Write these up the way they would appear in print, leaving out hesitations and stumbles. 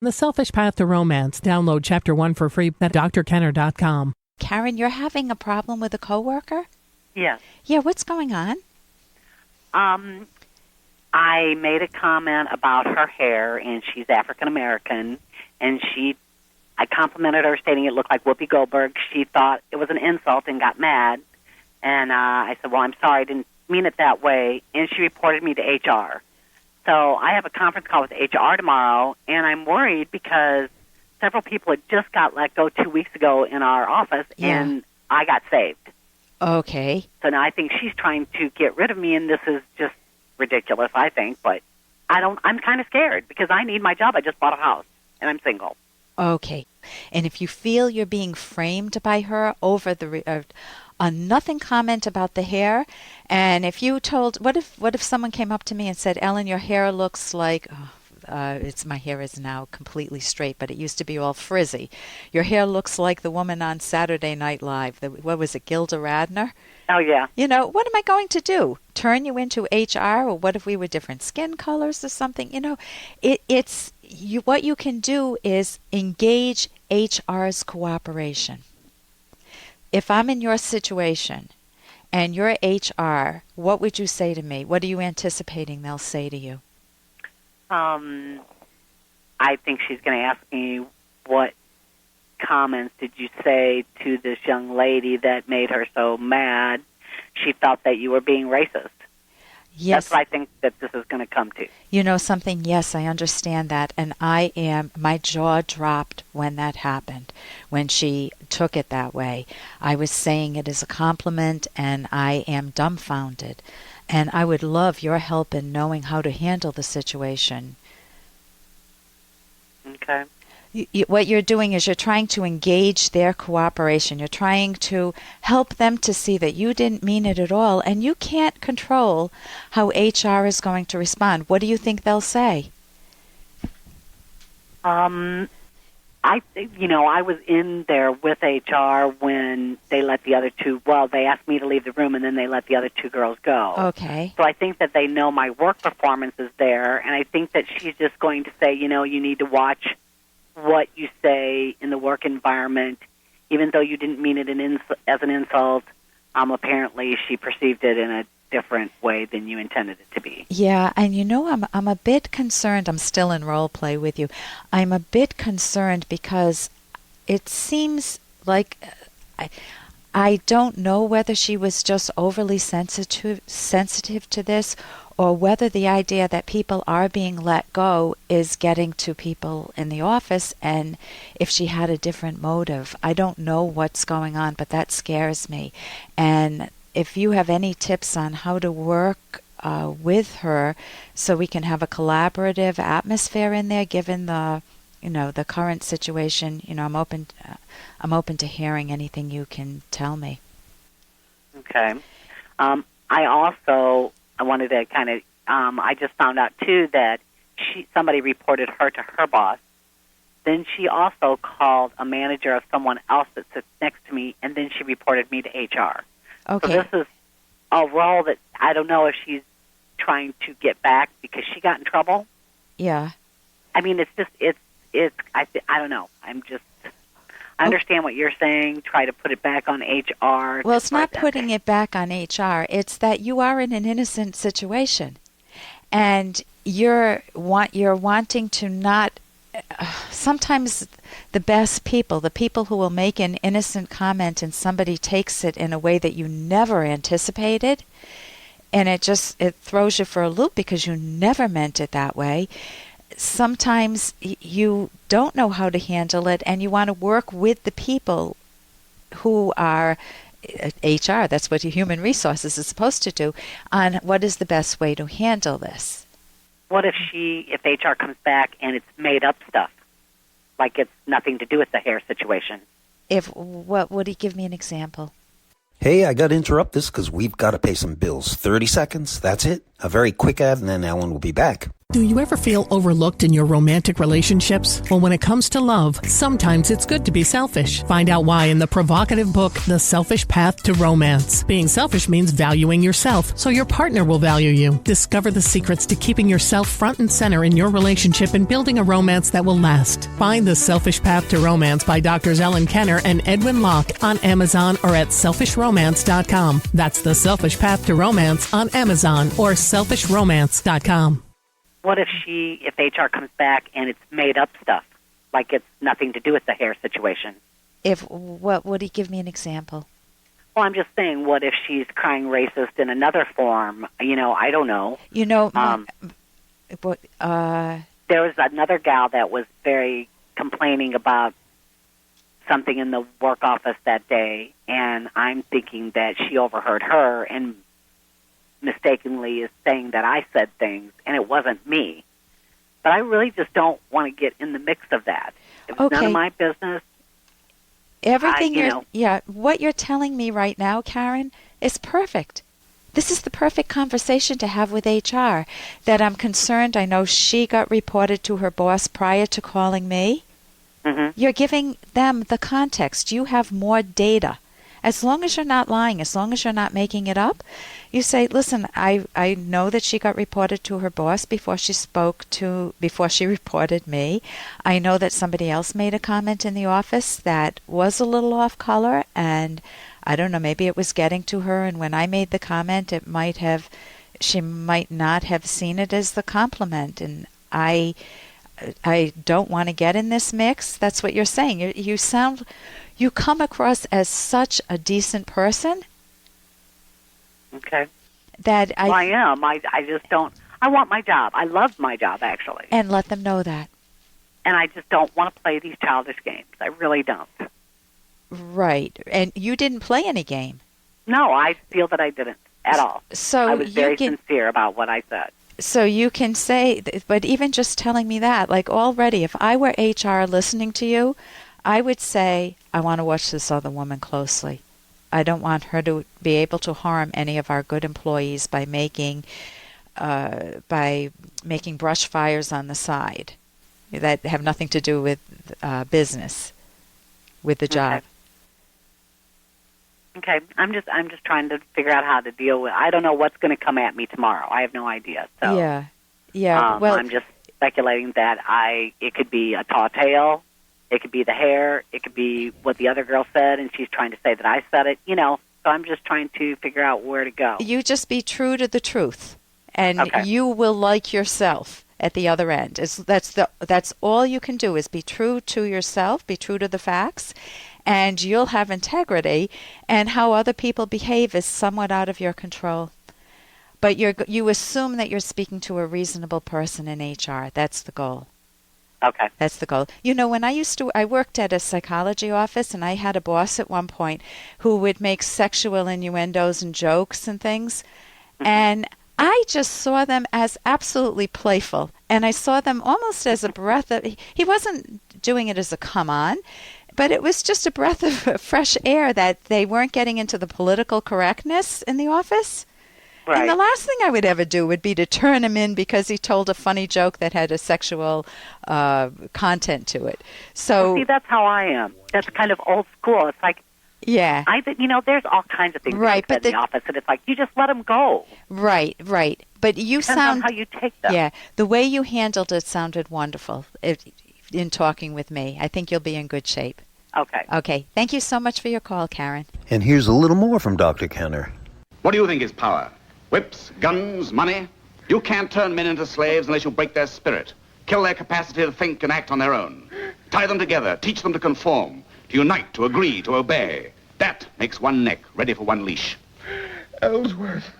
The Selfish Path to Romance. Download Chapter 1 for free at drkenner.com. Karen, you're having a problem with a coworker? Yes. Yeah, what's going on? I made a comment about her hair, and she's African American, and I complimented her, stating it looked like Whoopi Goldberg. She thought it was an insult and got mad, and I said, well, I'm sorry, I didn't mean it that way, and she reported me to HR. So I have a conference call with HR tomorrow, and I'm worried because several people had just got let go 2 weeks ago in our office, and I got saved. Okay. So now I think she's trying to get rid of me, and this is just ridiculous, I think, but I'm kind of scared because I need my job. I just bought a house, and I'm single. Okay. And if you feel you're being framed by her over a nothing comment about the hair, and if you told, what if someone came up to me and said, Ellen, your hair looks like, my hair is now completely straight, but it used to be all frizzy. Your hair looks like the woman on Saturday Night Live. What was it, Gilda Radner? Oh, yeah. You know, what am I going to do? Turn you into HR? Or what if we were different skin colors or something? You know, what you can do is engage HR's cooperation. If I'm in your situation and you're HR, what would you say to me? What are you anticipating they'll say to you? I think she's going to ask me, what comments did you say to this young lady that made her so mad? She felt that you were being racist. Yes. That's what I think that this is going to come to. You know something? Yes, I understand that. And my jaw dropped when that happened, when she took it that way. I was saying it as a compliment, and I am dumbfounded. And I would love your help in knowing how to handle the situation. Okay. What you're doing is you're trying to engage their cooperation. You're trying to help them to see that you didn't mean it at all, and you can't control how HR is going to respond. What do you think they'll say? I was in there with HR when they let the other two, they asked me to leave the room, and then they let the other two girls go. Okay. So I think that they know my work performance is there, and I think that she's just going to say, you need to watch what you say in the work environment, even though you didn't mean it as an insult. Apparently she perceived it in a different way than you intended it to be. Yeah, and I'm a bit concerned. I'm still in role play with you. I'm a bit concerned because it seems like I don't know whether she was just overly sensitive to this, or whether the idea that people are being let go is getting to people in the office, and if she had a different motive. I don't know what's going on, but that scares me. And if you have any tips on how to work with her so we can have a collaborative atmosphere in there, given the current situation, I'm open to hearing anything you can tell me. Okay. I wanted to kind of, I just found out, too, that somebody reported her to her boss. Then she also called a manager of someone else that sits next to me, and then she reported me to HR. Okay. So this is a role that I don't know if she's trying to get back because she got in trouble. Yeah. I mean, I don't know. I understand what you're saying. Try to put it back on HR. Well, it's not putting it back on HR. It's that you are in an innocent situation, and you're wanting to not. Sometimes the best people, the people who will make an innocent comment, and somebody takes it in a way that you never anticipated, and it throws you for a loop because you never meant it that way. Sometimes you don't know how to handle it, and you want to work with the people who are HR, that's what human resources is supposed to do, on what is the best way to handle this. What if HR comes back and it's made up stuff, like it's nothing to do with the hair situation? What would he give me an example? Hey, I got to interrupt this because we've got to pay some bills. 30 seconds, that's it. a very quick ad, and then Ellen will be back. Do you ever feel overlooked in your romantic relationships? Well, when it comes to love, sometimes it's good to be selfish. Find out why in the provocative book, The Selfish Path to Romance. Being selfish means valuing yourself, so your partner will value you. Discover the secrets to keeping yourself front and center in your relationship and building a romance that will last. Find The Selfish Path to Romance by Drs. Ellen Kenner and Edwin Locke on Amazon or at selfishromance.com. That's The Selfish Path to Romance on Amazon or selfishromance.com. What if HR comes back and it's made up stuff, like it's nothing to do with the hair situation? What would he give me an example? Well, I'm just saying, what if she's crying racist in another form? I don't know. There was another gal that was very complaining about something in the work office that day, and I'm thinking that she overheard her and mistakenly is saying that I said things, and it wasn't me. But I really just don't want to get in the mix of that. It's none of my business. Everything what you're telling me right now, Karen, is perfect. This is the perfect conversation to have with HR. That I'm concerned. I know she got reported to her boss prior to calling me. Mm-hmm. You're giving them the context. You have more data. As long as you're not lying, as long as you're not making it up, you say, listen, I know that she got reported to her boss before she reported me. I know that somebody else made a comment in the office that was a little off color, and I don't know, maybe it was getting to her, and when I made the comment, she might not have seen it as the compliment, and I don't want to get in this mix. That's what you're saying. You come across as such a decent person. Okay. I am. I just don't. I want my job. I love my job, actually. And let them know that. And I just don't want to play these childish games. I really don't. Right. And you didn't play any game. No, I feel that I didn't at all. So I was very sincere about what I said. So you can say, but even just telling me that, like already, if I were HR listening to you, I would say, I want to watch this other woman closely. I don't want her to be able to harm any of our good employees by making brush fires on the side that have nothing to do with business, with the job. Okay, I'm just trying to figure out how to deal with. I don't know what's going to come at me tomorrow. I have no idea. So yeah. Well, I'm just speculating that it could be a tall tale. It could be the hair. It could be what the other girl said, and she's trying to say that I said it. So I'm just trying to figure out where to go. You just be true to the truth, and you will like yourself at the other end. That's all you can do is be true to yourself, be true to the facts, and you'll have integrity. And how other people behave is somewhat out of your control. But you assume that you're speaking to a reasonable person in HR. That's the goal. Okay. That's the goal. When I worked at a psychology office, and I had a boss at one point who would make sexual innuendos and jokes and things, and I just saw them as absolutely playful, and I saw them almost as a breath of, he wasn't doing it as a come on, but it was just a breath of fresh air that they weren't getting into the political correctness in the office. Right. And the last thing I would ever do would be to turn him in because he told a funny joke that had a sexual content to it. So see, that's how I am. That's kind of old school. It's like, yeah, there's all kinds of things right, in the office, and it's like you just let them go. Right. But you Depends on how you take them. Yeah, the way you handled it sounded wonderful in talking with me. I think you'll be in good shape. Okay. Thank you so much for your call, Karen. And here's a little more from Dr. Kenner. What do you think is power? Whips, guns, money? You can't turn men into slaves unless you break their spirit, kill their capacity to think and act on their own. Tie them together, teach them to conform, to unite, to agree, to obey. That makes one neck ready for one leash. Ellsworth.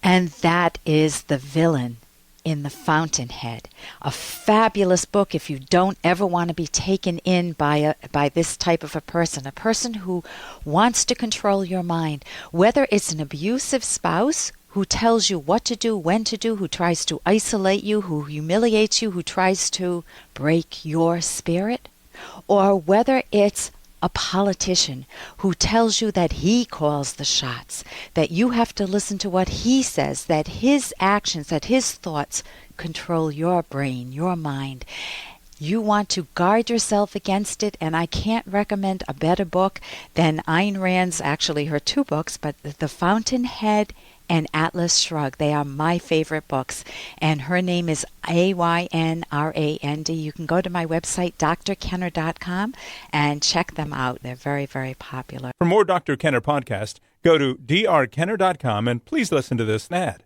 And that is the villain in The Fountainhead, a fabulous book if you don't ever want to be taken in by this type of a person who wants to control your mind, whether it's an abusive spouse who tells you what to do, when to do, who tries to isolate you, who humiliates you, who tries to break your spirit, or whether it's a politician who tells you that he calls the shots, that you have to listen to what he says, that his actions, that his thoughts control your brain, your mind. You want to guard yourself against it, and I can't recommend a better book than Ayn Rand's, actually her two books, but The Fountainhead and Atlas Shrugged. They are my favorite books, and her name is Aynrand. You can go to my website, drkenner.com, and check them out. They're very, very popular. For more Dr. Kenner podcast, go to drkenner.com and please listen to this ad.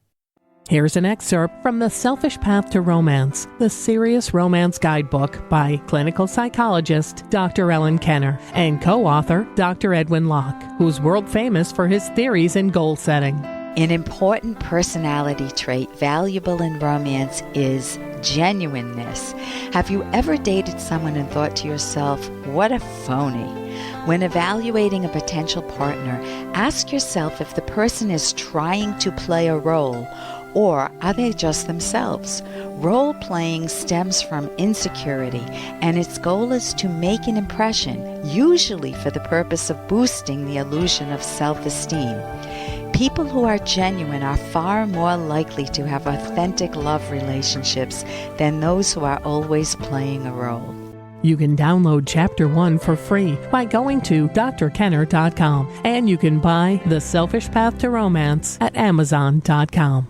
Here's an excerpt from The Selfish Path to Romance, the Serious Romance Guidebook by clinical psychologist Dr. Ellen Kenner and co-author Dr. Edwin Locke, who's world famous for his theories in goal setting. An important personality trait valuable in romance is genuineness. Have you ever dated someone and thought to yourself, what a phony? When evaluating a potential partner, ask yourself if the person is trying to play a role, or are they just themselves? Role-playing stems from insecurity, and its goal is to make an impression, usually for the purpose of boosting the illusion of self-esteem. People who are genuine are far more likely to have authentic love relationships than those who are always playing a role. You can download Chapter 1 for free by going to drkenner.com, and you can buy The Selfish Path to Romance at amazon.com.